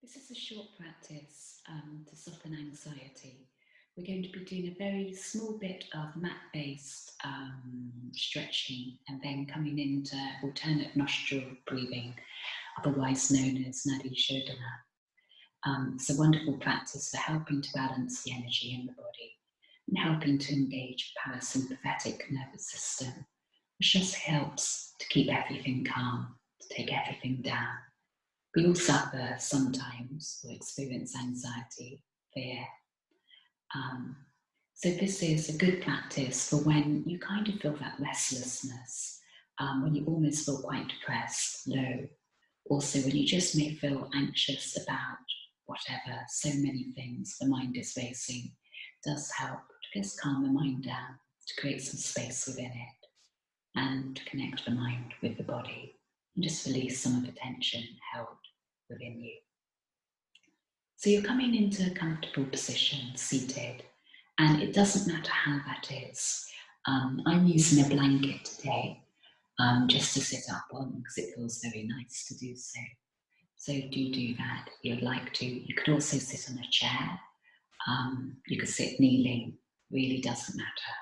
This is a short practice to soften anxiety. We're going to be doing a very small bit of mat-based stretching and then coming into alternate nostril breathing, otherwise known as Nadi Shodhana. It's a wonderful practice for helping to balance the energy in the body and helping to engage the parasympathetic nervous system, which just helps to keep everything calm, to take everything down. We all suffer sometimes or experience anxiety, fear. So this is a good practice for when you kind of feel that restlessness, when you almost feel quite depressed, low. Also when you just may feel anxious about whatever, so many things, the mind is racing. It does help to just calm the mind down, to create some space within it, and to connect the mind with the body, and just release some of the tension held within you. So you're coming into a comfortable position, seated, and it doesn't matter how that is. I'm using a blanket today just to sit up on because it feels very nice to do so. So do that if you'd like to. You could also sit on a chair. You could sit kneeling, really doesn't matter.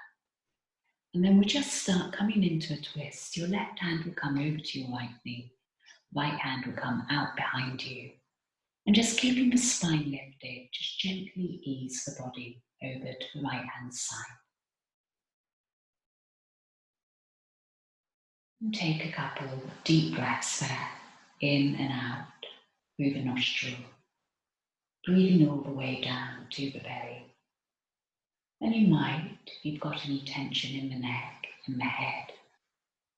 And then we'll just start coming into a twist. Your left hand will come over to your right knee. Right hand will come out behind you. And just keeping the spine lifted, just gently ease the body over to the right hand side. And take a couple of deep breaths there, in and out through the nostril. Breathing all the way down to the belly. And you might, if you've got any tension in the neck, in the head,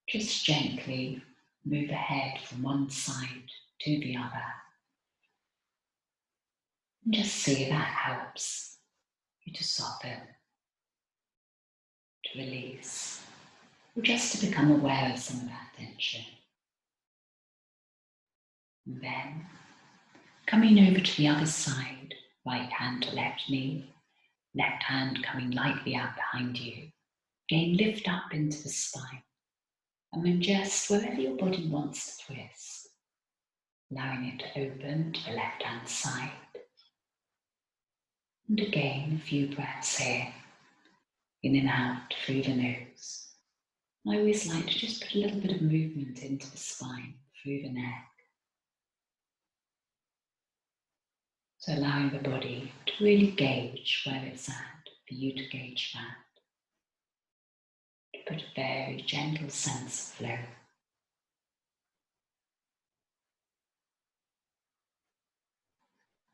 just gently move the head from one side to the other. And just see if that helps you to soften, to release, or just to become aware of some of that tension. And then, coming over to the other side, right hand to left knee, left hand coming lightly out behind you. Again, lift up into the spine. And then just wherever your body wants to twist, allowing it to open to the left hand side. And again, a few breaths here, in and out through the nose. I always like to just put a little bit of movement into the spine, through the neck. So allowing the body to really gauge where it's at, for you to gauge that. To put a very gentle sense of flow.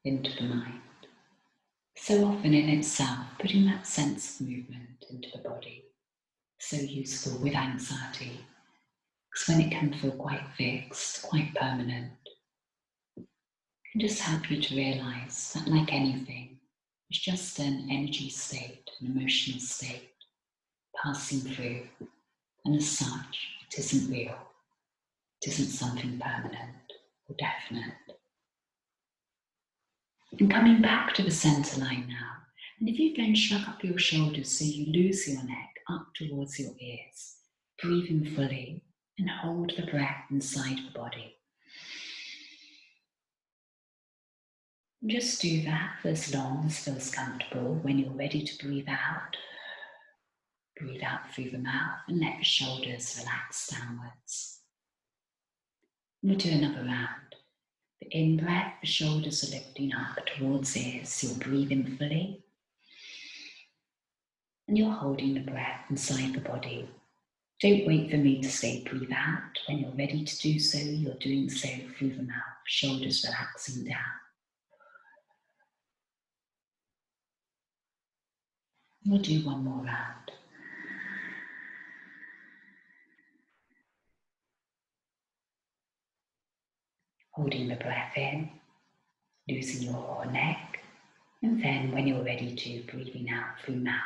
Into the mind. So often in itself, putting that sense of movement into the body, so useful with anxiety, because when it can feel quite fixed, quite permanent, it can just help you to realise that like anything, it's just an energy state, an emotional state, passing through, and as such, it isn't real, it isn't something permanent or definite. And coming back to the centre line now, and if you then shrug up your shoulders so you lose your neck up towards your ears, breathing fully and hold the breath inside the body. And just do that for as long as feels comfortable. When you're ready to breathe out through the mouth and let the shoulders relax downwards. And we'll do another round. The in-breath, the shoulders are lifting up towards ears, you're breathing fully. And you're holding the breath inside the body. Don't wait for me to say breathe out. When you're ready to do so, you're doing so through the mouth, shoulders relaxing down. And we'll do one more round. Holding the breath in, losing your neck, and then when you're ready to, breathing out through mouth.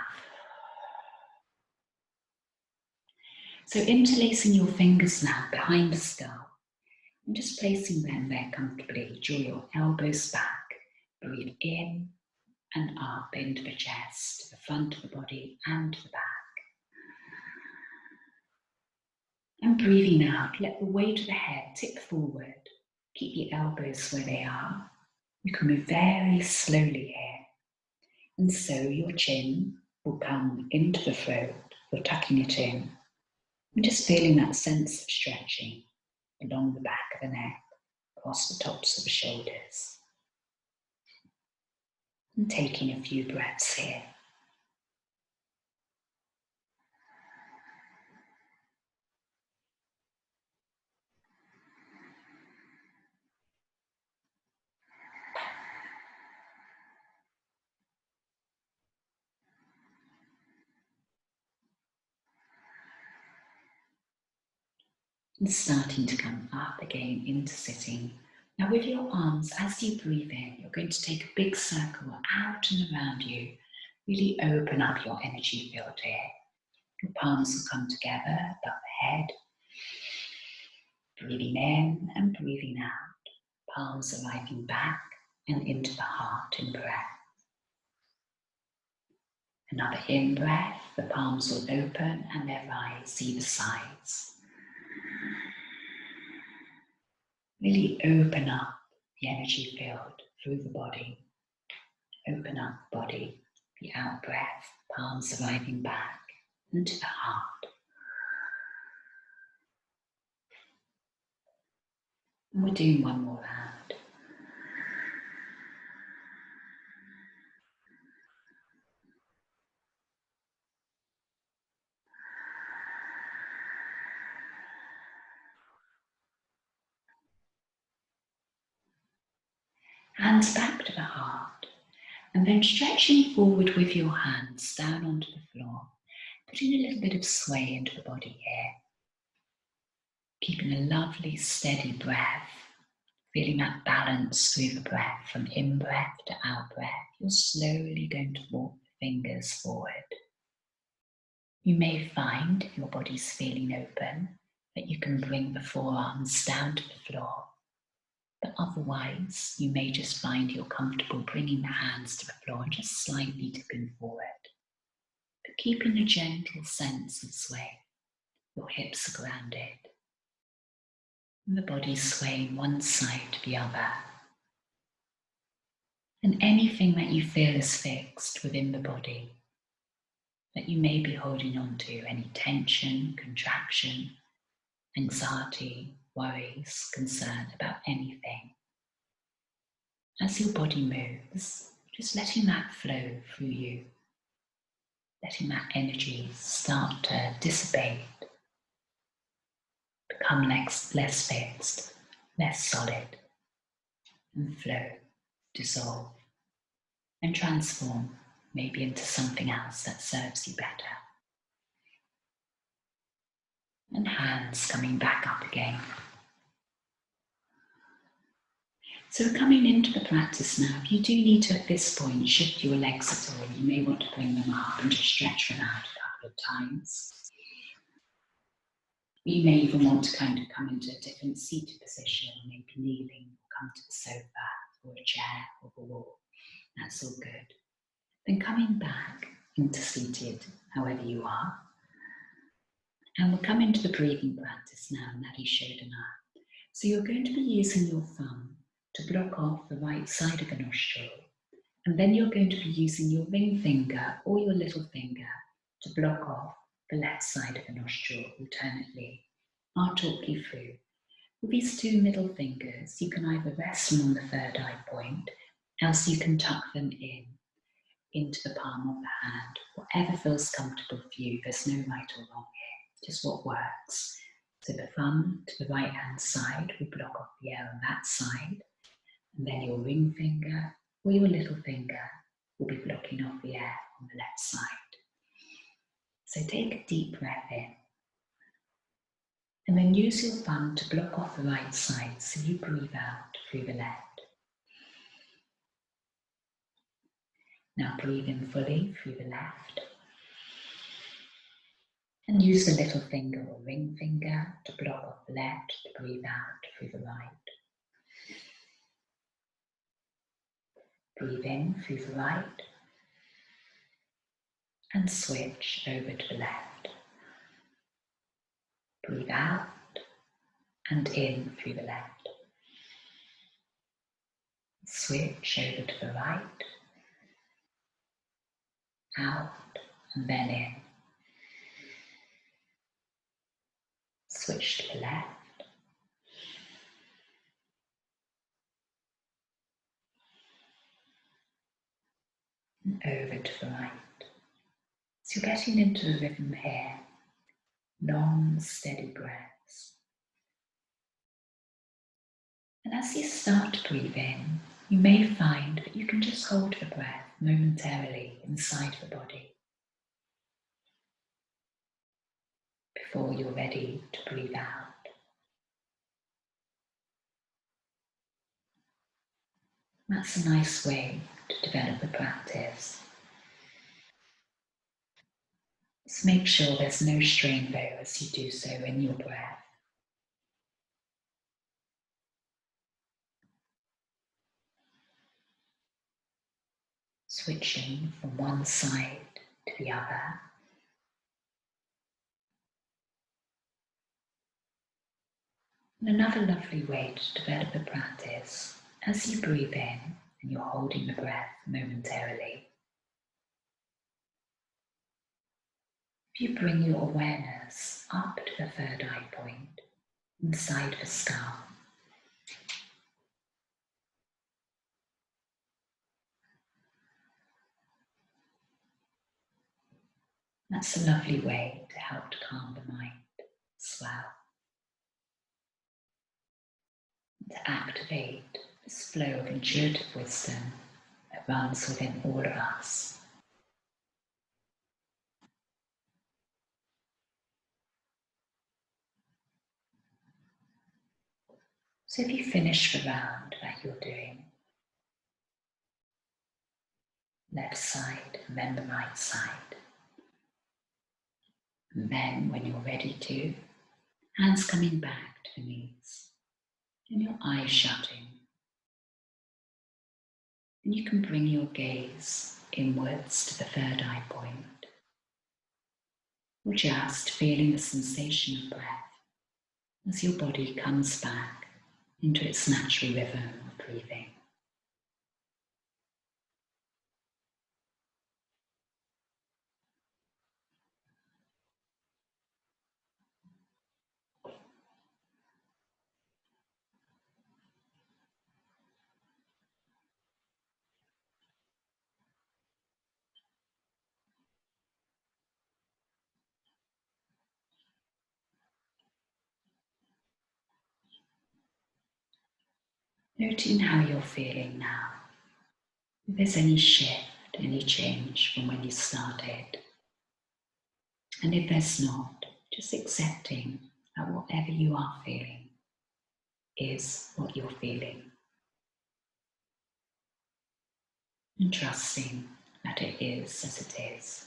So interlacing your fingers now behind the skull, and just placing them there comfortably. Draw your elbows back, breathe in and up into the chest, to the front of the body and to the back. And breathing out, let the weight of the head tip forward. Keep the elbows where they are. You can move very slowly here. And so your chin will come into the throat, you're tucking it in, and just feeling that sense of stretching along the back of the neck, across the tops of the shoulders. And taking a few breaths here. And starting to come up again into sitting. Now with your arms, as you breathe in, you're going to take a big circle out and around you. Really open up your energy field here. Your palms will come together above the head. Breathing in and breathing out. Palms arriving back and into the heart in breath. Another in-breath, the palms will open and they rise either sides. Really open up the energy field through the body. Open up the body, the out breath, palms arriving back into the heart. And we're doing one more round. Hands back to the heart. And then stretching forward with your hands down onto the floor. Putting a little bit of sway into the body here. Keeping a lovely steady breath. Feeling that balance through the breath from in-breath to out-breath. You're slowly going to walk the fingers forward. You may find if your body's feeling open that you can bring the forearms down to the floor. But otherwise, you may just find you're comfortable bringing the hands to the floor and just slightly tipping forward. But keeping a gentle sense of sway. Your hips are grounded. And the body swaying one side to the other. And anything that you feel is fixed within the body that you may be holding on to, any tension, contraction, anxiety, worries, concern about anything. As your body moves, just letting that flow through you, letting that energy start to dissipate, become less fixed, less solid, and flow, dissolve, and transform maybe into something else that serves you better. And hands coming back up again. So we're coming into the practice now. If you do need to at this point shift your legs at all, you may want to bring them up and just stretch them out a couple of times. You may even want to kind of come into a different seated position, maybe kneeling, or come to the sofa or a chair or the wall. That's all good. Then coming back into seated, however you are. And we'll come into the breathing practice now, Nadi Shodhana. So you're going to be using your thumb to block off the right side of the nostril. And then you're going to be using your ring finger or your little finger to block off the left side of the nostril alternately. I'll talk you through. With these two middle fingers, you can either rest them on the third eye point, else you can tuck them into the palm of the hand. Whatever feels comfortable for you, there's no right or wrong here, just what works. So the thumb to the right hand side will block off the air on that side, and then your ring finger or your little finger will be blocking off the air on the left side. So take a deep breath in, and then use your thumb to block off the right side so you breathe out through the left. Now breathe in fully through the left, and use the little finger or ring finger to block off the left to breathe out through the right. Breathe in through the right, and switch over to the left. Breathe out and in through the left. Switch over to the right, out and then in. Switch to the left. And over to the right. So you're getting into the rhythm here. Long, steady breaths. And as you start to breathe in, you may find that you can just hold the breath momentarily inside the body before you're ready to breathe out. That's a nice way to develop the practice. So make sure there's no strain though as you do so in your breath. Switching from one side to the other. And another lovely way to develop the practice, as you breathe in and you're holding the breath momentarily, if you bring your awareness up to the third eye point, inside the skull, that's a lovely way to help to calm the mind as well. To activate this flow of intuitive wisdom that runs within all of us. So if you finish the round that you're doing, left side and then the right side, and then when you're ready to, hands coming back to the knees and your eyes shutting. And you can bring your gaze inwards to the third eye point, or just feeling the sensation of breath as your body comes back into its natural rhythm of breathing. Noting how you're feeling now. If there's any shift, any change from when you started. And if there's not, just accepting that whatever you are feeling is what you're feeling. And trusting that it is as it is.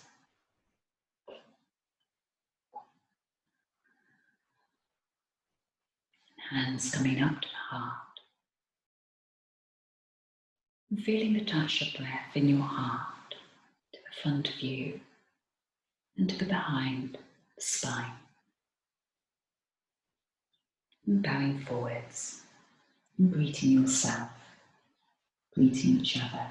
Hands coming up to the heart. And feeling the touch of breath in your heart to the front of you and to the behind the spine. And bowing forwards and greeting yourself, greeting each other.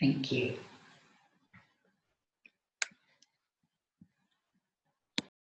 Thank you.